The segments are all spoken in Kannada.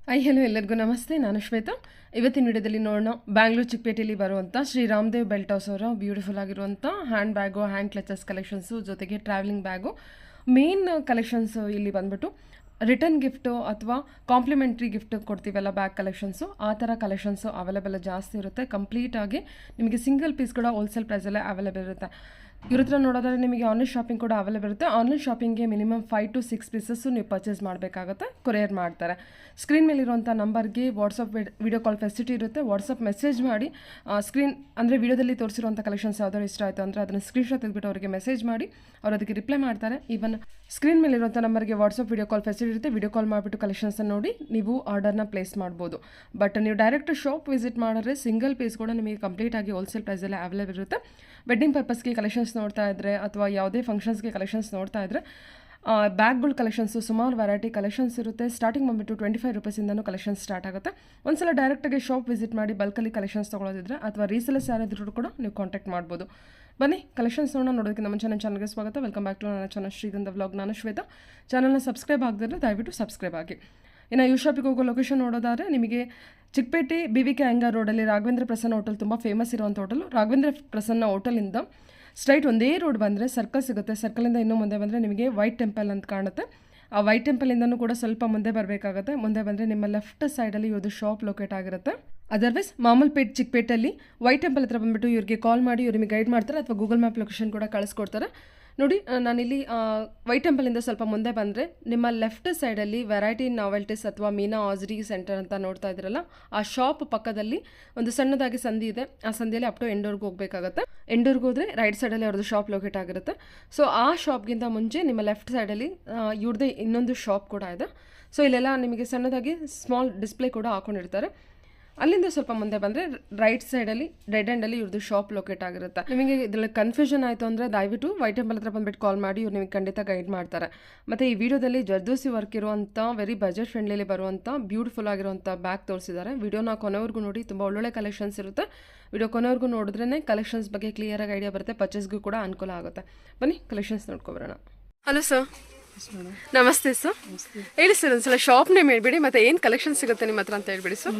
ಹಲೋ ಎಲ್ಲರಿಗೂ ನಮಸ್ತೆ. ನಾನು ಶ್ವೇತಾ. ಇವತ್ತಿನ ವಿಡಿಯೋದಲ್ಲಿ ನೋಡೋಣ ಬ್ಯಾಂಗ್ಳೂರು ಚಿಕ್ಕಪೇಟೆಯಲ್ಲಿ ಬರುವಂಥ ಶ್ರೀ ರಾಮದೇವ್ ಬೆಲ್ಟ್ ಹೌಸ್ ಅವರ ಬ್ಯೂಟಿಫುಲ್ ಆಗಿರುವಂಥ hand bag, hand clutches collections, ಜೊತೆಗೆ ಟ್ರಾವೆಲಿಂಗ್ ಬ್ಯಾಗು. ಮೇನ್ ಕಲೆಕ್ಷನ್ಸು ಇಲ್ಲಿ ಬಂದ್ಬಿಟ್ಟು ರಿಟರ್ನ್ ಗಿಫ್ಟು ಅಥವಾ ಕಾಂಪ್ಲಿಮೆಂಟ್ರಿ ಗಿಫ್ಟ್ ಕೊಡ್ತೀವಲ್ಲ ಬ್ಯಾಗ್ ಕಲೆಕ್ಷನ್ಸು, ಆ ಥರ ಕಲೆಕ್ಷನ್ಸು ಅವೈಲೇಬಲ್ ಜಾಸ್ತಿ ಇರುತ್ತೆ. ಕಂಪ್ಲೀಟಾಗಿ ನಿಮಗೆ ಸಿಂಗಲ್ ಪೀಸ್ ಕೂಡ ಹೋಲ್ಸೇಲ್ ಪ್ರೈಸಲ್ಲೇ ಅವೈಲೇಬಲ್ ಇರುತ್ತೆ. ಇವ್ರ ಹತ್ರ ನೋಡೋದಾದ್ರೆ ನಿಮಗೆ ಆನ್ಲೈನ್ ಶಾಪಿಂಗ್ ಕೂಡ ಅವೈಲೇಬಲ್ ಇರುತ್ತೆ. ಆನ್ಲೈನ್ ಶಾಪಿಂಗ್ಗೆ ಮಿನಿಮಮ್ 5 to 6 ಪೀಸಸ್ಸು ನೀವು ಪರ್ಚೇಸ್ ಮಾಡಬೇಕಾಗುತ್ತೆ. ಕೊರಿಯರ್ ಮಾಡ್ತಾರೆ. ಸ್ಕ್ರೀನ್ ಮೇಲಿರುವಂಥ ನಂಬರ್ಗೆ ವಾಟ್ಸಪ್ ವಿಡಿಯೋ ಕಾಲ್ ಫೆಸಿಲಿಟಿ ಇರುತ್ತೆ. ವಾಟ್ಸಪ್ ಮೆಸೇಜ್ ಮಾಡಿ ಸ್ಕ್ರೀನ್ ಅಂದರೆ ವಿಡಿಯೋದಲ್ಲಿ ತೋರಿಸಿರುವಂಥ ಕಲೆಕ್ಷನ್ಸ್ ಯಾವ್ದಾದ್ರು ಇಷ್ಟ ಆಯಿತು ಅಂದರೆ ಅದನ್ನು ಸ್ಕ್ರೀನ್ಶಾಟ್ ತೆಗೆದುಬಿಟ್ಟು ಅವರಿಗೆ ಮೆಸೇಜ್ ಮಾಡಿ ಅವ್ರು ಅದಕ್ಕೆ ರಿಪ್ಲೈ ಮಾಡ್ತಾರೆ. ಈವನ್ ಸ್ಕ್ರೀನ್ ಮೇಲಿರುವಂಥ ನಂಬರ್ಗೆ ವಾಟ್ಸಪ್ ವಿಡಿಯೋ ಕಾಲ್ ಫೆಸಿಲಿಟಿ ಇರುತ್ತೆ. ವಿಡಿಯೋ ಕಾಲ್ ಮಾಡಿಬಿಟ್ಟು ಕಲೆಕ್ಷನ್ಸನ್ನು ನೋಡಿ ನೀವು ಆರ್ಡರ್ನ ಪ್ಲೇಸ್ ಮಾಡ್ಬೋದು. ಬಟ್ ನೀವು ಡೈರೆಕ್ಟ್ ಶಾಪ್ ವಿಸಿಟ್ ಮಾಡಿದ್ರೆ ಸಿಂಗಲ್ ಪೀಸ್ ಕೂಡ ನಿಮಗೆ ಕಂಪ್ಲೀಟಾಗಿ ಹೋಲ್ಸೇಲ್ ಪ್ರೈಸಲ್ಲೇ ಅವೈಲೇಬಲ್ ಇರುತ್ತೆ. ವೆಡ್ಡಿಂಗ್ ಪರ್ಪಸ್ಗೆ ಕಲೆಕ್ಷನ್ಸ್ ನೋಡ್ತಾ ಇದ್ದರೆ ಅಥವಾ ಯಾವುದೇ ಫಂಕ್ಷನ್ಸ್ಗೆ ಕಲೆಕ್ಷನ್ಸ್ ನೋಡ್ತಾ ಇದ್ದರೆ ಬ್ಯಾಗ್ಗಳ ಕಲೆಕ್ಷನ್ಸು ಸುಮಾರು ವೆರೈಟಿ ಕಲೆಕ್ಷನ್ಸ್ ಇರುತ್ತೆ. ಸ್ಟಾರ್ಟಿಂಗ್ ಬಂದುಬಿಟ್ಟು 25 ರೂಪೀಸಿಂದನೂ ಕಲೆಕ್ಷನ್ಸ್ ಸ್ಟಾರ್ಟ್ ಆಗುತ್ತೆ. ಒಂದ್ಸಲ ಡೈರೆಕ್ಟಾಗಿ ಶಾಪ್ ವಿಸಿಟ್ ಮಾಡಿ ಬಲ್ಕಲ್ಲಿ ಕಲೆಕ್ಷನ್ಸ್ ತೊಗೊಳೋದಿದ್ರೆ ಅಥವಾ ರೀಸೆಲರ್ಸ್ ಯಾರಾದರೂ ಕೂಡ ನೀವು ಕಾಂಟ್ಯಾಕ್ಟ್ ಮಾಡ್ಬೋದು. ಬನ್ನಿ ಕಲೆಕ್ಷನ್ಸ್ ನೋಡೋದಕ್ಕೆ ನಮ್ಮ ಚಾನಲ್ಗೆ ಸ್ವಾಗತ. ವೆಲ್ಕಮ್ ಬ್ಯಾಕ್ ಟು ನನ್ನ ಚಾನಲ್ ಶ್ರೀಗಂಧ ವ್ಲಾಗ್. ನಾನು ಶ್ವೇತಾ. ಚಾನಲ್ನ ಸಬ್ಸ್ಕ್ರೈಬ್ ಆಗದಿದ್ರೆ ದಯವಿಟ್ಟು ಸಬ್ಸ್ಕ್ರೈಬ್ ಆಗಿ. ಇನ್ನು ಯು ಶಾಪಿಗೆ ಹೋಗೋ ಲೊಕೇಶನ್ ನೋಡೋದಾದರೆ ನಿಮಗೆ ಚಿಕ್ಕಪೇಟೆ BVK ಅಯ್ಯಂಗಾರ್ ರೋಡಲ್ಲಿ ರಾಘವೇಂದ್ರ ಪ್ರಸನ್ನ ಹೋಟೆಲ್ ತುಂಬ ಫೇಮಸ್ ಇರುವಂಥ ಹೋಟೆಲ್. ರಾಘವೇಂದ್ರ ಪ್ರಸನ್ನ ಹೋಟೆಲಿಂದ ಸ್ಟ್ರೈಟ್ ಒಂದೇ ರೋಡ್ ಬಂದರೆ ಸರ್ಕಲ್ ಸಿಗುತ್ತೆ. ಸರ್ಕಲಿಂದ ಇನ್ನೂ ಮುಂದೆ ಬಂದರೆ ನಿಮಗೆ ವೈಟ್ ಟೆಂಪಲ್ ಅಂತ ಕಾಣುತ್ತೆ. ಆ ವೈಟ್ ಟೆಂಪಲಿಂದನೂ ಕೂಡ ಸ್ವಲ್ಪ ಮುಂದೆ ಬರಬೇಕಾಗುತ್ತೆ. ಮುಂದೆ ಬಂದರೆ ನಿಮ್ಮ ಲೆಫ್ಟ್ ಸೈಡಲ್ಲಿ ಇವ್ರದ್ದು ಶಾಪ್ ಲೊಕೇಟ್ ಆಗಿರುತ್ತೆ. ಅದರ್ವೈಸ್ ಮಾಮೂಲ್ಪೇಟ್ ಚಿಕ್ಕಪೇಟೆಯಲ್ಲಿ ವೈಟ್ ಟೆಂಪಲ್ ಹತ್ರ ಬಂದುಬಿಟ್ಟು ಇವ್ರಿಗೆ ಕಾಲ್ ಮಾಡಿ ಇವ್ರು ನಿಮಗೆ ಗೈಡ್ ಮಾಡ್ತಾರೆ ಅಥವಾ ಗೂಗಲ್ ಮ್ಯಾಪ್ ಲೊಕೇಶನ್ ಕೂಡ ಕಳಿಸ್ಕೊಡ್ತಾರೆ. ನೋಡಿ, ನಾನಿಲ್ಲಿ ವೈಟ್ ಟೆಂಪಲಿಂದ ಸ್ವಲ್ಪ ಮುಂದೆ ಬಂದರೆ ನಿಮ್ಮ ಲೆಫ್ಟ್ ಸೈಡಲ್ಲಿ ವೆರೈಟಿ ನಾವೆಲ್ಟೀಸ್ ಅಥವಾ ಮೀನಾ ಆಸ್ರಿ ಸೆಂಟರ್ ಅಂತ ನೋಡ್ತಾ ಇದ್ರಲ್ಲ, ಆ ಶಾಪ್ ಪಕ್ಕದಲ್ಲಿ ಒಂದು ಸಣ್ಣದಾಗಿ ಸಂದಿ ಇದೆ. ಆ ಸಂದಿಯಲ್ಲಿ ಅಪ್ ಟು ಎಂಡೂರ್ಗೆ ಹೋಗಬೇಕಾಗುತ್ತೆ. ಎಂಡೂರ್ಗೆ ಹೋದರೆ ರೈಟ್ ಸೈಡಲ್ಲಿ ಅವ್ರದ್ದು ಶಾಪ್ ಲೊಕೇಟ್ ಆಗಿರುತ್ತೆ. ಸೊ ಆ ಶಾಪ್ಗಿಂತ ಮುಂಚೆ ನಿಮ್ಮ ಲೆಫ್ಟ್ ಸೈಡಲ್ಲಿ ಇವ್ರದ್ದೇ ಇನ್ನೊಂದು ಶಾಪ್ ಕೂಡ ಇದೆ. ಸೊ ಇಲ್ಲೆಲ್ಲ ನಿಮಗೆ ಸಣ್ಣದಾಗಿ ಸ್ಮಾಲ್ ಡಿಸ್ಪ್ಲೇ ಕೂಡ ಹಾಕೊಂಡಿರ್ತಾರೆ. ಅಲ್ಲಿಂದ ಸ್ವಲ್ಪ ಮುಂದೆ ಬಂದರೆ ರೈಟ್ ಸೈಡಲ್ಲಿ ಡೆಡ್ ಎಂಡಲ್ಲಿ ಇವ್ರದ್ದು ಶಾಪ್ ಲೊಕೇಟ್ ಆಗಿರುತ್ತೆ. ನಿಮಗೆ ಇದರಲ್ಲಿ ಕನ್ಫ್ಯೂಷನ್ ಆಯಿತು ಅಂದರೆ ದಯವಿಟ್ಟು ವೈಟ್ ಟೆಂಪಲ್ ಹತ್ರ ಬಂದುಬಿಟ್ಟು ಕಾಲ್ ಮಾಡಿ ಇವ್ರು ನಿಮಗೆ ಖಂಡಿತ ಗೈಡ್ ಮಾಡ್ತಾರೆ. ಮತ್ತು ಈ ವಿಡಿಯೋದಲ್ಲಿ ಜರ್ದೋಸಿ ವರ್ಕ್ ಇರುವಂಥ ವೆರಿ ಬಜೆಟ್ ಫ್ರೆಂಡ್ಲಿಲಿ ಬರುವಂಥ ಬ್ಯೂಟಿಫುಲ್ ಆಗಿರುವಂಥ ಬ್ಯಾಗ್ ತೋರಿಸಿದ್ದಾರೆ. ವಿಡಿಯೋನ ಕೊನೆವರೆಗೂ ನೋಡಿ, ತುಂಬ ಒಳ್ಳೊಳ್ಳೆ ಕಲೆಕ್ಷನ್ಸ್ ಇರುತ್ತೆ. ವಿಡಿಯೋ ಕೊನೆವರೆಗೂ ನೋಡಿದ್ರೇ ಕಲೆಕ್ಷನ್ಸ್ ಬಗ್ಗೆ ಕ್ಲಿಯರಾಗಿ ಐಡಿಯಾ ಬರುತ್ತೆ. ಪರ್ಚೇಸ್ಗೂ ಕೂಡ ಅನುಕೂಲ ಆಗುತ್ತೆ. ಬನ್ನಿ ಕಲೆಕ್ಷನ್ಸ್ ನೋಡ್ಕೊಬರೋಣ. Hello sir. ನಮಸ್ತೆ ಸರ್. ಹೇಳಿ ಸರ್, ಒಂದ್ಸಲ ಶಾಪ್ ನೇಮ್ ಹೇಳ್ಬಿಡಿ ಮತ್ತೆ ಏನು ಕಲೆಕ್ಷನ್ ಸಿಗುತ್ತೆ ನಿಮ್ಮ ಹತ್ರ ಅಂತ ಹೇಳ್ಬಿಡಿ sir.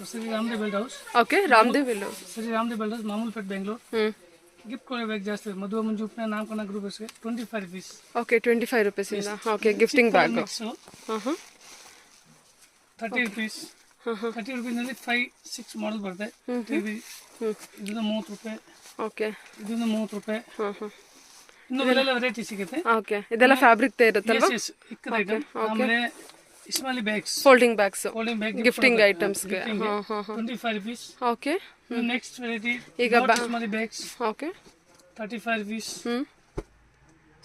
Shri Ramdev belt house. Okay, Ramdev belt house. Shri Ramdev belt house Mamulpet Bengaluru. Gift को बैग जास्ती मधुआ मंजू अपने नाम करना ग्रुप है 25 रुपीस. ओके, 25 रुपीस इंदा. Okay, gifting bag 30 rupees. 30 rupees ನಲ್ಲಿ 5-6 ಮಾಡೆಲ್ ಬರುತ್ತೆ. ಟಿವಿ ಇದನ್ನ 30 ರೂಪಾಯಿ. ಓಕೆ, ಇದನ್ನ 30 ರೂಪಾಯಿ. ಇನ್ನು ಎಲ್ಲ ವೆರೈಟಿ ಸಿಗುತ್ತೆ. ಓಕೆ, ಇದೆಲ್ಲ ಫ್ಯಾಬ್ರಿಕ್ ದೇ ಇರುತ್ತಲ್ವಾ? ಇಕ್ಕದ ಐಟಮ್. ಆಮೇಲೆ small bags, folding bags, folding bag gifting items ಗೆ 25 rupees. ಓಕೆ, ನೆಕ್ಸ್ಟ್ ವೆರೈಟಿ ಈಗ small bags. Okay, 35 rupees.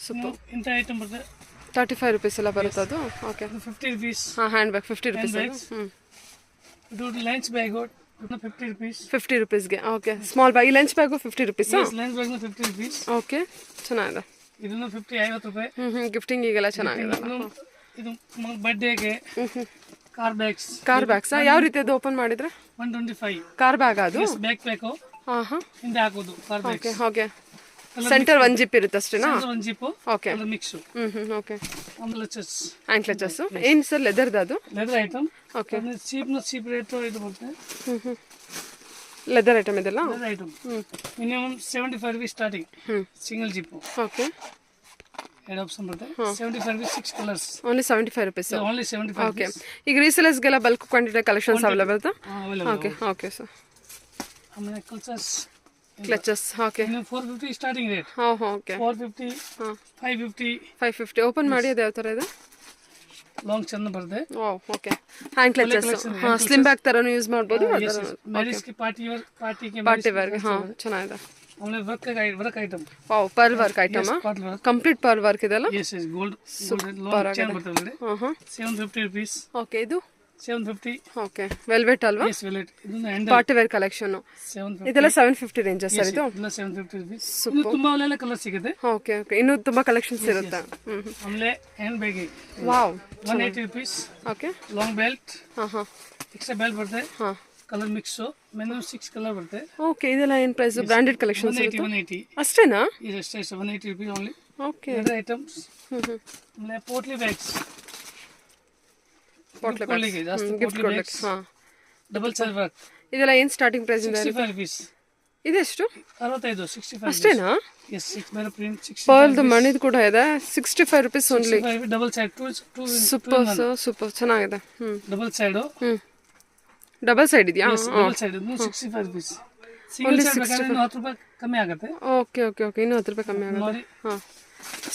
Super. ಇಂತ ಐಟಮ್ ಬರುತ್ತೆ 35 ರೂಪೀಸ್ ಎಲ್ಲ ಬರುತ್ತೆ ಅದು. Okay, 50 rupees. Hand bag 50 rupees. ಇದು ಲಂಚ್ ಬ್ಯಾಗ್ 50 rupees. 50 ರೂಪೀಸ್ಗೆ. Okay, small bag lunch bag 50 rupees. Lunch bag 50 rupees. Okay, ಚೆನ್ನಾಗಿದೆ. ಇದನ್ನು 50 ರೂಪಾಯಿ. ಗಿಫ್ಟಿಂಗ್ ಈಗೆಲ್ಲ ಚೆನ್ನಾಗಿದೆ. ಇದು ಬರ್ಡೇಗೆ ಕಾರ್ ಬ್ಯಾಗ್ಸ್. ಕಾರ್ ಬ್ಯಾಗ್ಸ್ ಯಾವ ರೀತಿ ಅದು ಓಪನ್ ಮಾಡಿದ್ರೆ 125. ಕಾರ್ ಬ್ಯಾಗ್ ಅದು ಬ್ಯಾಕ್ ಪ್ಯಾಕ್ ಹಿಂದೆ ಹಾಕೋದು ಕಾರ್ ಬ್ಯಾಗ್. ಓಕೆ, ಸೆಂಟರ್ ಒಂದು ಜಿಪ್ ಇರುತ್ತೆ ಅಷ್ಟೇನಾ? ಒಂದು ಜಿಪ್. Okay, mix. ಓಕೆ. ಆಮೇಲೆ ಕ್ಲಚಸ್, ಹ್ಯಾಂಡ್ ಕ್ಲಚಸ್ ಏನು ಸರ್? ಲೆದರ್ದು ಅದು? Leather item. Okay, cheap rate ಇದು ಬರುತ್ತೆ. ಲೆದರ್ ಐಟಮ್ ಇದೆಲ್ಲ. Leather item minimum 75 rupees starting. Single zip. Okay, ಎರಡು ಆಪ್ಷನ್ ಬರುತ್ತೆ. 75 rupees 6 colours. Only 75 rupees. Only 75. Okay, ಈಗ ರೀಸೇಲರ್ಸ್ಗೆಲ್ಲ ಬಲ್ಕ್ ಕ್ವಾಂಟಿಟಿ ಕಲೆಕ್ಷನ್ಸ್ ಅವೈಲೇಬಲ್ ಇರುತ್ತಾ? Okay, okay sir. ಆಮೇಲೆ clutches, clutches. Okay, 450 starting rate. Okay, 450, 550. 550. Open ಮಾಡಿ ಅದು ಯಾವ ಥರ ಇದೆ? ಲಾಂಗ್ ಚೆಂದ ಬರುತ್ತೆ. Okay, hand clutches. Slim bag ಥರನೂ ಯೂಸ್ ಮಾಡ್ಬೋದು. ಮ್ಯಾರೇಜ್ಗೆ ಪಾರ್ಟಿಗೆ ಪಾರ್ಟಿ ವೇರ್ಗೆ ಚೆನ್ನಾಗಿದೆ. ಆಮೇಲೆ work item. Wow, pearl work item. Complete pearl work ಇದೆಲ್ಲ. ಗೋಲ್ಡ್ ಲಾಂಗ್ ಚೈನ್ ಬರ್ತದೆ. 750 rupees. ಓಕೆ, ಇದು 750. ಓಕೆ, ವೆಲ್ವೆಟ್ ಅಲ್ವಾ? Yes, velvet. ಇದನ್ನ ಹ್ಯಾಂಡಲ್ ಪಾರ್ಟಿ ವೇರ್ ಕಲೆಕ್ಷನ್. 750. ಇದೆಲ್ಲ 750 ರೇಂಜಸ್ ಸರ್ ಇದು? ಇದೆಲ್ಲ 750 rupees. ಇನ್ನು ತುಂಬಾ ಒಳ್ಳೆ ಕಲರ್ ಸಿಗುತ್ತೆ. ಓಕೆ, ಓಕೆ, ಇನ್ನೂ ತುಂಬಾ ಕಲೆಕ್ಷನ್ಸ್ ಇರುತ್ತೆ. ಆಮೇಲೆ hand bag. Wow, 180 rupees. Okay, long belt. Extra belt ಬರುತ್ತೆ. Colour mix. ಮಿನಿಮಮ್ 6 ಕಲರ್ ಬರುತ್ತೆ. ಓಕೆ, ಇದೆಲ್ಲ ಏನು ಪ್ರೈಸ್? Branded collections 180. ಅಷ್ಟೇನಾ? ಅಷ್ಟೇ, 180 rupees only. Okay, leather items. ಆಮೇಲೆ ಪೋಟ್ಲಿ ಬ್ಯಾಗ್ಸ್ ಪೋಟ್ಲಿ ಕೊಳ್ಳಿಗೆ ಜಾಸ್ತಿ ಗಿಫ್ಟ್ ಕೊಡ್ಲಿಕ್ಕೆ. ಹಾಂ, ಡಬಲ್ ಸೈಡ್ ವರ್ಕ್ ಇದೆಲ್ಲ ಏನು ಸ್ಟಾರ್ಟಿಂಗ್ ಪ್ರೈಸ್ ಇಂದ 65 rupees. ಇದೆಷ್ಟು 65 65 ಅಷ್ಟೇನಾ? ಎಸ್ 6 ಮೇಲೆ ಪ್ರಿಂಟ್ 65 ಪರ್ಲ್ದು ಮಣಿದು ಕೂಡ ಇದೆ 65 rupees only. Double side super ಚೆನ್ನಾಗಿದೆ. ಡಬಲ್ ಸೈಡ್ ಡಬಲ್ ಸೈಡ್ ಇದೆಯಾ? Double side 65 rupees. Single side ಬೇಕಾದ್ರೆ 10 ರೂಪಾಯಿ ಕಮ್ಮಿ ಆಗುತ್ತೆ. ಓಕೆ ಇನ್ನೂ 10 ರೂಪಾಯಿ ಕಮ್ಮಿ ಆಗುತ್ತೆ. ನೋಡಿ ಹಾಂ,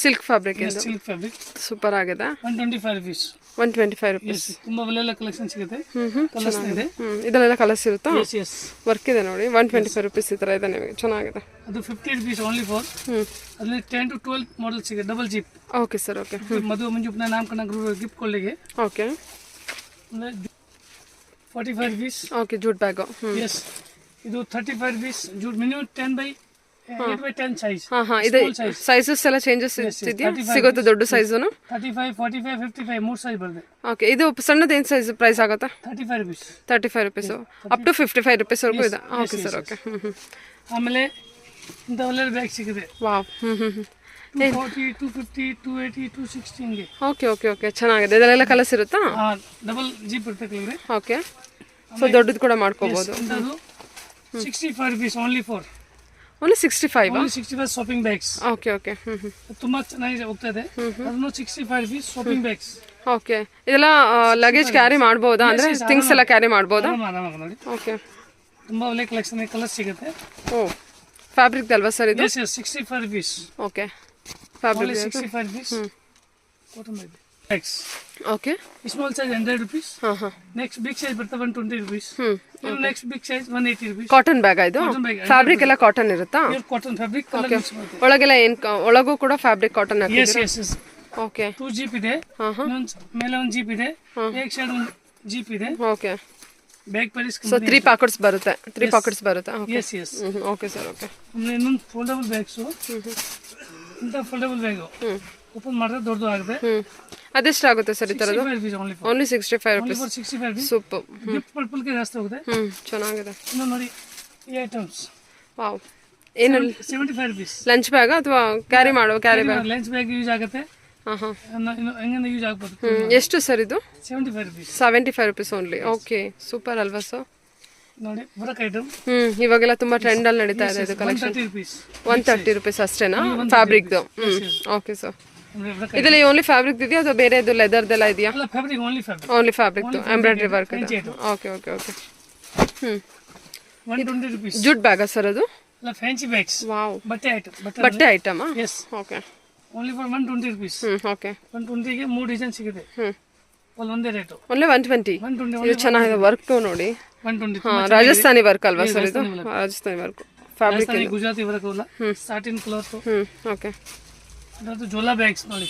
ಸಿಲ್ಕ್ ಫ್ಯಾಬ್ರಿಕ್ ಇದು ಸಿಲ್ಕ್ ಫ್ಯಾಬ್ರಿಕ್ ಸೂಪರ್ ಆಗಿದೆ. 125 rupees. 125 ರುಪೀಸ್. ತುಂಬಾ ಒಳ್ಳೆ ಕಲೆಕ್ಷನ್ ಸಿಗುತ್ತೆ. ಕಲರ್ಸ್ ಇದೆ. ಇದೆಲ್ಲ ಕಲರ್ಸ್ ಇರುತ್ತಾ? ಎಸ್ ವರ್ಕ್ ಇದೆ ನೋಡಿ. 125 ರುಪೀಸ್ ಈ ಥರ ಇದೆ ನಿಮಗೆ, ಚೆನ್ನಾಗಿದೆ. ಅದು 50 rupees ಓನ್ಲಿ ಫಾರ್. ಅದರಲ್ಲಿ 10 to 12 ಮಾಡೆಲ್ ಸಿಗುತ್ತೆ. Double zip. Okay sir, okay. ಮದುವೆ ಮುಂಜುಪ್ನ ನಾಮಕರಣ ಗಿಫ್ಟ್ ಕೊಳ್ಳಿಗೆ. Okay 45 rupees. Okay, jute bag. Yes ಇದು 35 rupees. Jute minimum 10 by 8 by 10 size. ಹಾಂ, ಇದೆ ಸೈಜಸ್ ಎಲ್ಲ ಚೇಂಜಸ್ ಇದೆಯಾ? ಸಿಗುತ್ತೆ ದೊಡ್ಡ ಸೈಜುನು? 35 45 55 ಮೂರು ಸೈಜ್ ಬರುತ್ತೆ. ಓಕೆ, ಇದು ಸಣ್ಣದು ಏನು ಸೈಜ್ ಪ್ರೈಸ್ ಆಗುತ್ತೆ? 35 rupees. 35 ರುಪೀಸು ಅಪ್ ಟು 55 ರುಪೀಸ್ವರೆಗೂ ಇದೆ. Okay sir, okay. ಆಮೇಲೆ ಇಂಥ ಒಳ್ಳೆ ಬ್ಯಾಗ್ ಸಿಗುತ್ತೆ. ವಾವ್. 240 250 280 260 ಹಿಂಗೆ. ಓಕೆ ಚೆನ್ನಾಗಿದೆ. ಇದೆಲ್ಲ ಕಲರ್ಸ್ ಇರುತ್ತಾ? ಡಬಲ್ ಜೀಪ್ ಇರುತ್ತೆ ಕೆಳಗಡೆ. ಓಕೆ, ಸೊ ದೊಡ್ಡದು ಕೂಡ ಮಾಡ್ಕೋಬಹುದು. ಇಂಥದ್ದು 65 rupees only for. Only 65? Only 65 shopping bags. Okay. ತುಂಬಾ ಚೆನ್ನಾಗಿ ಹೋಗ್ತದೆ. ಅದನ್ನು 65 rupees ಶಾಪಿಂಗ್ ಬ್ಯಾಗ್ಸ್. ಓಕೆ, ಇದೆಲ್ಲ ಲಗೇಜ್ ಕ್ಯಾರಿ ಮಾಡ್ಬೋದಾ? ಅಂದ್ರೆ ಥಿಂಗ್ಸ್ ಎಲ್ಲ ಕ್ಯಾರಿ ಮಾಡ್ಬೋದಾ? ನೋಡಿ. ಓಕೆ, ತುಂಬಾ ಒಳ್ಳೆ ಕಲೆಕ್ಷನ್ ಕಲರ್ ಸಿಗುತ್ತೆ. ಓ, ಫ್ಯಾಬ್ರಿಕ್ ಅಲ್ವಾ ಸರ್ ಇದು? Yes 65 rupees. Okay, fabric 65 rupees. Cotton bags. Okay, small size 100 rupees. ಹಾಂ. ನೆಕ್ಸ್ಟ್ ಬಿಗ್ ಸೈಜ್ ಬರ್ತದೆ 120 rupees. Next big size 180 rupees. Cotton bag ಇದು? ಫ್ಯಾಬ್ರಿಕ್ ಎಲ್ಲ ಕಾಟನ್ ಇರುತ್ತಾ? ಕಾಟನ್ ಫ್ಯಾಬ್ರಿಕ್ ಕಲರ್ ಮಿಕ್ಸ್ ಬರುತ್ತೆ. ಒಳಗೆಲ್ಲ ಒಳಗೂ ಕೂಡ ಫ್ಯಾಬ್ರಿಕ್ ಕಾಟನ್ ಹಾಕಿದ್ದೀರಾ? Yes okay. 2 ಜೀಪ್ ಇದೆ. ಮೇಲೆ ಒಂದು ಜೀಪ್ ಇದೆ. ಬ್ಯಾಕ್ ಸೈಡ್ ಒಂದು ಜೀಪ್ ಇದೆ. Okay, bag ಪರೀಸ್. ಸೊ 3 ಪಾಕೆಟ್ಸ್ ಬರುತ್ತೆ. 3 ಪಾಕೆಟ್ಸ್ ಬರುತ್ತೆ. Yes okay sir, okay. ಇನ್ನೊಂದು ಫೋಲ್ಡಬಲ್ ಬ್ಯಾಗ್ಸು. ಇಂಥ ಫೋಲ್ಡಬಲ್ ಬ್ಯಾಗು ಓಪನ್ ಮಾಡಿದ್ರೆ ದೊಡ್ಡದು ಆಗುತ್ತೆ. ಅದೆಷ್ಟಾಗುತ್ತೆ ಸರ್ ಈ ಥರದ್ದು? Only 65 rupees. ಸೂಪರ್. ಗಿಫ್ಟ್ ಪರ್ಪಲ್ಗೆ ಜಾಸ್ತಿ ಹೋಗುತ್ತೆ. ಚೆನ್ನಾಗಿದೆ. ಇನ್ನು ನೋಡಿ ಈ ಐಟಮ್ಸ್. ವಾವ್. ಏನು 75 rupees. ಲಂಚ್ ಬ್ಯಾಗ್ ಅಥವಾ carry carry bag? Lunch bag use ಆಗುತ್ತೆ. ಹೆಂಗಂದ್ರೆ ಯೂಸ್ ಆಗ್ಬೋದು. ಎಷ್ಟು ಸರ್ ಇದು? 75 rupees. 75 rupees only. Okay, super ಅಲ್ವಾ ಸರ್? ನೋಡಿ ವರ್ಕ್ ಐಟಮ್. ಇವಾಗೆಲ್ಲ ತುಂಬಾ ಟ್ರೆಂಡ್ ಅಲ್ಲಿ ನಡೀತಾ ಇದೆ ಇದು ಕಲೆಕ್ಷನ್. 130 ರುಪೀಸ್ ಅಷ್ಟೇನಾ ಫ್ಯಾಬ್ರಿಕ್ದು? Okay sir. ಇದರಲ್ಲಿ ಓನ್ಲಿ ಫ್ಯಾಬ್ರಿಕ್ ಇದೆಯಾ ಅಥವಾ ಬೇರೆ ಇದು ಲೆದರ್ದೆಲ್ಲ ಇದೆಯಾ? ಫ್ಯಾಬ್ರಿಕ್ ಓನ್ಲಿ ಫ್ಯಾಬ್ರಿಕ್ದು ಎಂಬ್ರಾಯ್ಡ್ರಿ ವರ್ಕ್ ಇದೆ. ಓಕೆ. 120 rupees. ಜೂಟ್ ಬ್ಯಾಗಾ ಸರ್ ಅದು? ಅಲ್ಲ, ಫ್ಯಾನ್ಸಿ ಬ್ಯಾಗ್ಸ್. ವಾವ್. ಬಟ್ಟೆ item. Yes. Okay. Only for 120 rupees. Okay. 120 ಗೆ 3 ಡಿಸೈನ್ ಸಿಗುತ್ತೆ. ಒಂದೇ ರೇಟ್. ಓನ್ಲಿ 120. ಇದು ಚೆನ್ನಾಗಿದೆ ವರ್ಕ್ ನೋಡಿ. 120. ರಾಜಸ್ಥಾನಿ ವರ್ಕ್ ಅಲ್ವಾ ಸರ್ ಇದು? Rajasthani work fabric. Gujarati work ಅಲ್ಲ, ಸಾಟಿನ್ ಕ್ಲಾತ್. ಓಕೆ. ಅದು ಜೋಲಾ ಬ್ಯಾಗ್ಸ್ ನೋಡಿ.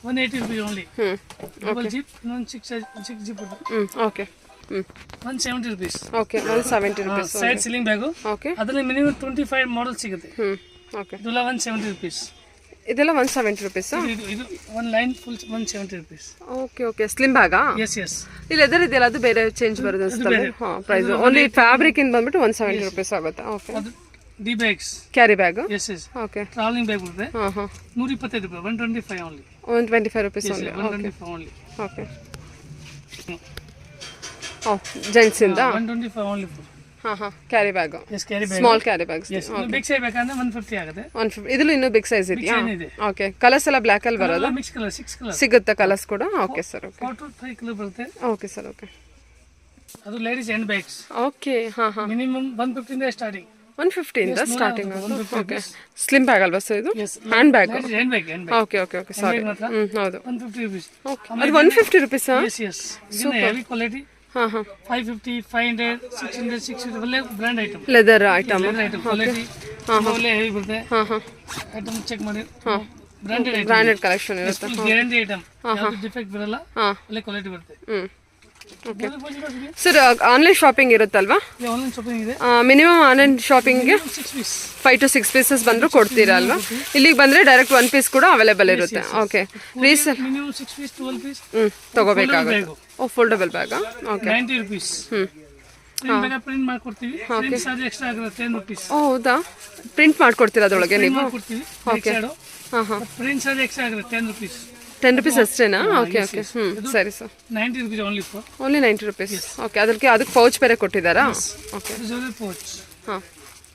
180 rupees ಓನ್ಲಿ. Double zip. ಇನ್ನೊಂದು 6 ಜಿಪ್ ಬರುತ್ತೆ. Okay. 170 rupees. Okay, 170 rupees. Side sealing bag. Okay. ಅದರಲ್ಲಿ ಮಿನಿಮಮ್ 25 ಮಾಡೆಲ್ ಸಿಗುತ್ತೆ. ಓಕೆ. ಇದೆಲ್ಲ 170 rupees. ಇದೆಲ್ಲ 170 ರುಪೀಸ್. ಇದು ಒಂದು line full 170 rupees. Okay. Slim ಬ್ಯಾಗಾ? ಎಸ್. ಇಲ್ಲಿ ಲೆದರ್ ಇದೆಯಲ್ಲ, ಅದು ಬೇರೆ ಚೇಂಜ್ ಬರುತ್ತೆ ಅನ್ಸುತ್ತಲ್ಲ? ಪ್ರೈಸ್ ಓನ್ಲಿ ಫ್ಯಾಬ್ರಿಕ್ ಇಂದ ಬಂದ್ಬಿಟ್ಟು 170 ರುಪೀಸ್ ಆಗುತ್ತೆ. Okay. D bags. Carry bag. Yes. Okay. Travelling bag ಬರುತ್ತೆ. 125 ರೂಪಾಯಿ. 125 only. 125 rupees only. 125 only. Okay. Gents ಇಂದ 125 only. Carry bag. Yes, carry bag. Small carry bags. Big size ಬೇಕಂದ್ರೆ 150 ಆಗುತ್ತೆ. 150. ಇದರಲ್ಲಿ ಇನ್ನೂ ಬಿಗ್ ಸೈಜ್ ಇದೆಯಾ? ಇದೆ. ಓಕೆ. ಕಲರ್ಸ್ ಎಲ್ಲ ಬ್ಲ್ಯಾಕ್ ಅಲ್ಲಿ ಬರೋದು? ಮಿಕ್ಸ್ ಕಲರ್ 6 ಕಲರ್ ಸಿಗುತ್ತೆ ಕಲರ್ಸ್ ಕೂಡ? Okay sir. Okay. 4 to 5 colour ಬರುತ್ತೆ. Okay sir. ಓಕೆ. ಅದು ladies hand bags. Okay. Minimum 150 ಇಂದ ಸ್ಟಾರ್ಟಿಂಗ್. 150 ಇಂದ ಸ್ಟಾರ್ಟಿಂಗ್. ಓಕೆ. ಸ್ಲಿಮ್ ಬ್ಯಾಗ್ ಅಲ್ವಾ ಸರ್ ಇದು? Hand bag. ಓಕೆ. ಸಾರಿ. ಹೌದು. 150 rupees. ಓಕೆ. ಅದು 150 ರುಪೀಸ್? ಎಸ್. Heavy quality. 550 500 600 600 ಒಳ್ಳೆ brand item. Leather item. Quality ಒಳ್ಳೆ ಹೆವಿ ಬರುತ್ತೆ. ಐಟಮ್ ಚೆಕ್ ಮಾಡಿ. ಬ್ರಾಂಡೆಡ್ ಕಲೆಕ್ಷನ್ ಇರುತ್ತೆ. Guarantee item. ಯಾವುದು ಡಿಫೆಕ್ಟ್ ಬರಲ್ಲ. ಒಳ್ಳೆ ಕ್ವಾಲಿಟಿ ಬರುತ್ತೆ. Okay sir. ಆನ್ಲೈನ್ ಶಾಪಿಂಗ್ ಇರುತ್ತಲ್ವಾ? ಆನ್ಲೈನ್ ಶಾಪಿಂಗ್ ಇದೆ. ಮಿನಿಮಮ್ ಆನ್ಲೈನ್ ಶಾಪಿಂಗ್ಗೆ 5 to 6 ಪೀಸಸ್ ಬಂದರೂ ಕೊಡ್ತೀರಾ ಅಲ್ವಾ? ಇಲ್ಲಿಗೆ ಬಂದರೆ ಡೈರೆಕ್ಟ್ 1 ಪೀಸ್ ಕೂಡ ಅವೈಲೇಬಲ್ ಇರುತ್ತೆ. Okay. Resale minimum 6 piece 12 piece ತಗೋಬೇಕಾಗುತ್ತೆ. ಫೋಲ್ಡಬಲ್ ಬ್ಯಾಗಾ? ಓಕೆ. 90 rupees. ಪ್ರಿಂಟ್ ಮಾಡ್ಕೊಡ್ತೀವಿ. ಪ್ರಿಂಟ್ ಚಾರ್ಜ್ ಎಕ್ಸ್ಟ್ರಾ ಆಗುತ್ತೆ 10 rupees. ಹೌದಾ? ಪ್ರಿಂಟ್ ಮಾಡ್ಕೊಡ್ತೀರಾ ಅದರೊಳಗೆ ನೀವು? ಓಕೆ. ಪ್ರಿಂಟ್ ಚಾರ್ಜ್ ಎಕ್ಸ್ಟ್ರಾ ಆಗುತ್ತೆ 10 rupees. 10 rupees ಅಷ್ಟೇನಾ? Okay okay. ಸರಿ sir. 90 rupees only for. Only 90 rupees. Okay, ಅದಕ್ಕೆ ಪೌಚ್ ಬೇರೆ ಕೊಟ್ಟಿದ್ದಾರಾ? ಓಕೆ. Jewelry pouch. ಹಾಂ,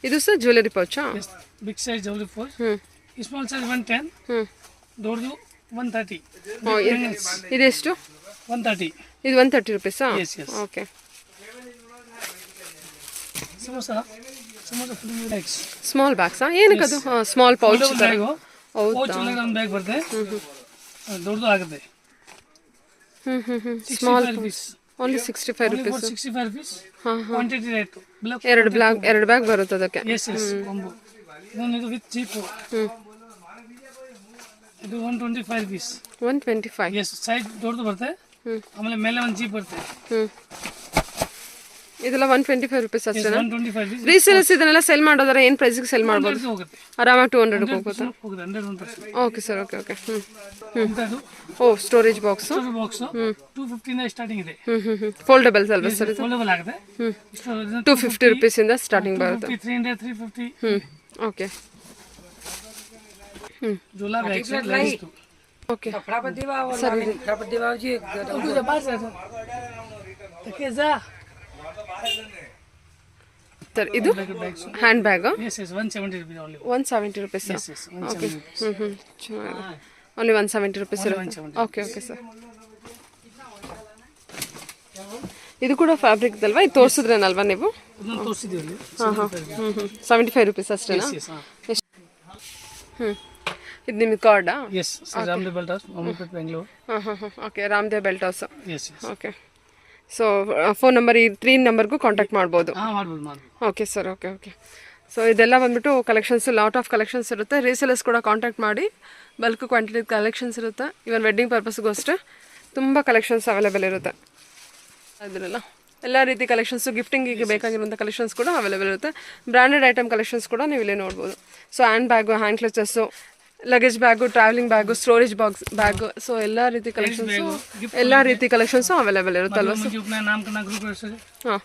ಇದು ಸರ್ ಜ್ಯುವೆಲರಿ ಪೌಚಾ? Yes, big size jewelry pouch. Small size 110. ದೊಡ್ಡದು 130. ಇದೆಷ್ಟು? 130. ಇದು 130 rupeesಾ? Yes, yes. Okay. Samosa full bags. Small ಬ್ಯಾಗ್ಸಾ? ಏನಕ್ಕೆ ಅದು? ಸ್ಮಾಲ್ ಪೌಚ್ ಥರ. ಪೌಚ್ ಒಳಗೆ ಒಂದು ಬ್ಯಾಗ್ ಬರುತ್ತೆ, ದೊಡ್ಡದು ಆಗುತ್ತೆ. Small rupees. Only 65 rupees. 65 rupees. Quantity rate. ಎರಡು ಬ್ಯಾಗ್ ಬರುತ್ತೆ ಅದಕ್ಕೆ. Yes yes. ಇದು ವಿತ್ ಜೀಪ್. ಇದು 125 rupees. 125. ಎಸ್, ಸೈಜ್ ದೊಡ್ಡದು ಬರುತ್ತೆ. ಆಮೇಲೆ ಮೇಲೆ ಒಂದು ಜೀಪ್ ಬರುತ್ತೆ. ಇದೆಲ್ಲ 125 rupees ಅಷ್ಟೇನಾ? 125 rupees. ರೀಸೇಲರ್ಸ್ ಇದನ್ನೆಲ್ಲ ಸೆಲ್ ಮಾಡೋದಾದ್ರೆ ಏನು ಪ್ರೈಸ್ಗೆ ಸೆಲ್ ಮಾಡ್ಬೋದು? ಹೋಗುತ್ತೆ ಆರಾಮಾಗಿ 200 ಹೋಗುತ್ತಾ? 100%. Okay sir. Okay okay. ಇಂಥದ್ದು ಓ, ಸ್ಟೋರೇಜ್ ಬಾಕ್ಸ್. ಬಾಕ್ಸ್ 250 ಇಂದ ಸ್ಟಾರ್ಟಿಂಗ್ ಇದೆ. ಫೋಲ್ಡಬಲ್ಸ್ ಅಲ್ವಾ ಸರ್ ಇದು? ಫೋಲ್ಡಬಲ್ ಆಗುತ್ತೆ. 250 rupees ಇಂದ ಸ್ಟಾರ್ಟಿಂಗ್ ಬರುತ್ತೆ. 300, 350. ಓಕೆ. झोला बैग लेडीज को. ओके. कपड़ा पर दीवा वाला नहीं, कपड़ा पर दीवा जी तू जा बाहर जा. तके जा. ಸರ್ ಇದು hand bag? Yes, yes, 170 rupees only. 170 rupees. Yes, yes, okay. ಚೆನ್ನಾಗಿದೆ. ಓನ್ಲಿ 170 rupees ಇರುತ್ತೆ. Okay okay sir. ಇದು ಕೂಡ ಫ್ಯಾಬ್ರಿಕ್ ಅಲ್ವಾ? ಇದು ತೋರಿಸಿದ್ರೇನಲ್ವಾ ನೀವು? ಇದನ್ನ ತೋರಿಸಿದ್ದೀವಿ. 75 rupees ಅಷ್ಟೇನಾ? Yes, ಎಷ್ಟು? ಇದು ನಿಮ್ಮ ಕಾರ್ಡಾ? yes, Ramdev belt house, Mohammedpet, Bengaluru. Okay, Ramdev belt house. Yes, yes. Okay. So phone number ಈ 3 ನಂಬರ್ಗೂ ಕಾಂಟ್ಯಾಕ್ಟ್ ಮಾಡ್ಬೋದು. ಮಾಡ್ಬೋದು. Okay sir. Okay okay. So ಇದೆಲ್ಲ ಬಂದ್ಬಿಟ್ಟು ಕಲೆಕ್ಷನ್ಸ್, ಲಾಟ್ ಆಫ್ ಕಲೆಕ್ಷನ್ಸ್ ಇರುತ್ತೆ. ರೀಸೇಲರ್ಸ್ ಕೂಡ ಕಾಂಟ್ಯಾಕ್ಟ್ ಮಾಡಿ, ಬಲ್ಕ್ ಕ್ವಾಂಟಿಟಿ ಕಲೆಕ್ಷನ್ಸ್ ಇರುತ್ತೆ. ಇವನ್ ವೆಡ್ಡಿಂಗ್ ಪರ್ಪಸ್ಗೂ ಅಷ್ಟೇ ತುಂಬ ಕಲೆಕ್ಷನ್ಸ್ ಅವೈಲೇಬಲ್ ಇರುತ್ತೆ. ಅದನ್ನೆಲ್ಲ ಎಲ್ಲ ರೀತಿ ಕಲೆಕ್ಷನ್ಸು, ಗಿಫ್ಟಿಂಗಿಗೆ ಬೇಕಾಗಿರುವಂಥ ಕಲೆಕ್ಷನ್ಸ್ ಕೂಡ ಅವೈಲೇಬಲ್ ಇರುತ್ತೆ. ಬ್ರ್ಯಾಂಡೆಡ್ ಐಟಮ್ ಕಲೆಕ್ಷನ್ಸ್ ಕೂಡ ನೀವು ಇಲ್ಲೇ ನೋಡ್ಬೋದು. So hand bag, hand clutches, luggage bag, travelling bag, storage box bag, so ಎಲ್ಲ ರೀತಿ ಕಲೆಕ್ಷನ್ಸು ಅವೈಲೇಬಲ್ ಇರುತ್ತಲ್ವ ಸರ್? ಹಾಂ,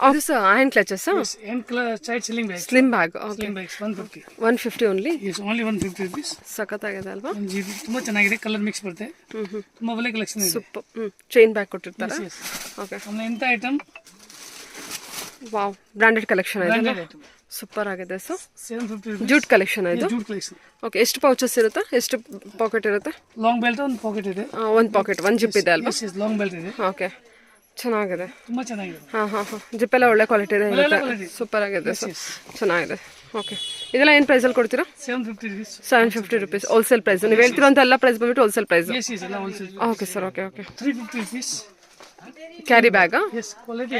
ಅದು sir hand clutches, slim bag. Okay, 150 only. 150 ಸಖತ್ತಾಗಿದೆ ಅಲ್ವಾ? ತುಂಬಾ ಚೆನ್ನಾಗಿದೆ. ಕಲರ್ ಮಿಕ್ಸ್ ಬರುತ್ತೆ. ತುಂಬಾ ಒಳ್ಳೆ ಕಲೆಕ್ಷನ್ ಇದೆ. ಸೂಪರ್. ಚೈನ್ ಬ್ಯಾಗ್ ಕೊಟ್ಟಿರ್ತಾರೆ. ಓಕೆ. ಎಂತ ಐಟಮ್? ವಾವ್, ಬ್ರಾಂಡೆಡ್ ಕಲೆಕ್ಷನ್ ಇದೆ. ಸೂಪರ್ ಆಗಿದೆ ಸರ್. 750 ಜೂಟ್ ಕಲೆಕ್ಷನ್ ಇದು. Jute collection. ಓಕೆ, ಎಷ್ಟು ಪೌಚಸ್ ಇರುತ್ತೆ? ಎಷ್ಟು ಪಾಕೆಟ್ ಇರುತ್ತೆ? ಲಾಂಗ್ ಬೆಲ್ಟ್ ಒಂದು ಪಾಕೆಟ್ ಇದೆ. ಒಂದು ಪಾಕೆಟ್, ಒಂದು ಜಿಪ್ ಇದೆ ಅಲ್ವಾ? ಲಾಂಗ್ ಬೆಲ್ಟ್ ಇದೆ. ಓಕೆ, ಚೆನ್ನಾಗಿದೆ. ತುಂಬಾ ಚೆನ್ನಾಗಿದೆ. ಹಾಂ, ಜಿಪ್ ಎಲ್ಲ ಒಳ್ಳೆ ಕ್ವಾಲಿಟಿ ಇದೆ. ಸೂಪರ್ ಆಗಿದೆ ಸರ್, ಚೆನ್ನಾಗಿದೆ. ಓಕೆ, ಇದೆಲ್ಲ ಏನು ಪ್ರೈಸಲ್ಲಿ ಕೊಡ್ತೀರಾ? 750 rupees ಹೋಲ್ಸೇಲ್ ಪ್ರೈಸ್. ನೀವು ಹೇಳ್ತಿರೋಂಥ ಎಲ್ಲ ಪ್ರೈಸ್ ಬಂದ್ಬಿಟ್ಟು wholesale price. Okay sir. Okay okay. 350 rupees carry ಬ್ಯಾಗಾ? ಕ್ವಾಲಿಟಿ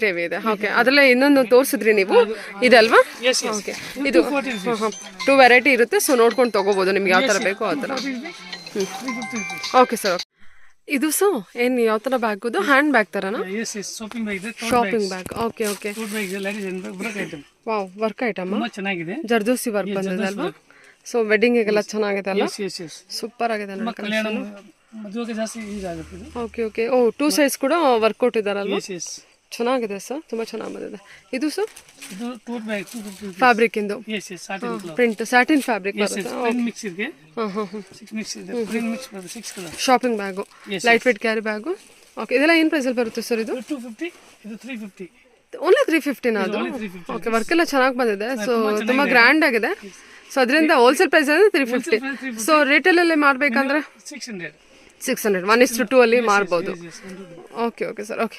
ಹೆವಿ ಇದೆ. ಓಕೆ, ಅದರಲ್ಲೇ ಇನ್ನೊಂದು ತೋರಿಸಿದ್ರಿ ನೀವು, ಇದಲ್ವಾ? ಓಕೆ, ಇದು 2 ವೆರೈಟಿ ಇರುತ್ತೆ. ಸೊ ನೋಡ್ಕೊಂಡು ತೊಗೋಬೋದು ನಿಮ್ಗೆ ಯಾವ ಥರ ಬೇಕೋ ಆ ಥರ. Okay sir. ಇದು ಸೊ ಏನು ಯಾವ ಥರ ಬ್ಯಾಗ್? ಇದು ಹ್ಯಾಂಡ್ ಬ್ಯಾಗ್ ಥರನಾ? Shopping bag. Okay okay. Wow, work item ಚೆನ್ನಾಗಿದೆ. ಜರ್ದೋಸಿ ವರ್ಕ್ ಬಂದಿದೆ ಅಲ್ವಾ? ಸೊ ವೆಡ್ಡಿಂಗಿಗೆಲ್ಲ ಚೆನ್ನಾಗಿದೆ ಅಲ್ಲ? ಸೂಪರ್ ಆಗಿದೆ. ಮದುವೆಗೆ ಜಾಸ್ತಿ ಯೂಸ್ ಆಗುತ್ತೆ. Okay okay. ಓ, 2 ಸೈಜ್ ಕೂಡ ವರ್ಕೌಟ್ ಇದ್ದಾರಲ್ವಾ? ಚೆನ್ನಾಗಿದೆ ಸರ್, ತುಂಬ ಚೆನ್ನಾಗಿ ಬಂದಿದೆ. ಇದು ಸರ್ ಇದು ಟೋಟ್ ಬ್ಯಾಗ್ ಫ್ಯಾಬ್ರಿಕ್ ಇಂದು. ಪ್ರಿಂಟ್ ಸ್ಯಾಟಿನ್ ಫ್ಯಾಬ್ರಿಕ್ ಬರುತ್ತೆ. ಮಿಕ್ಸ್ ಇದೆ. 6 ಮಿಕ್ಸ್ ಇದೆ. ಪ್ರಿಂಟ್ ಮಿಕ್ಸ್ ಬರುತ್ತೆ. 6 colour. Shopping bag, light weight carry bag. Okay, ಇದೆಲ್ಲ ಏನು ಪ್ರೈಸಲ್ಲಿ ಬರುತ್ತೆ ಸರ್? ಇದು 250, ಇದು 350. ಓನ್ಲಿ 350 ಅದು? ಓಕೆ, ವರ್ಕ್ ಎಲ್ಲ ಚೆನ್ನಾಗಿ ಬಂದಿದೆ. ಸೊ ತುಂಬ ಗ್ರ್ಯಾಂಡ್ ಆಗಿದೆ. ಸೊ ಅದರಿಂದ ಹೋಲ್ಸೇಲ್ ಪ್ರೈಸ್ ಅಂದರೆ 350. ಸೊ ರಿಟೇಲಲ್ಲಿ ಮಾಡಬೇಕಂದ್ರೆ 600, 1:2 ಅಲ್ಲಿ ಮಾರ್ಬೋದು. Okay okay sir. ಓಕೆ.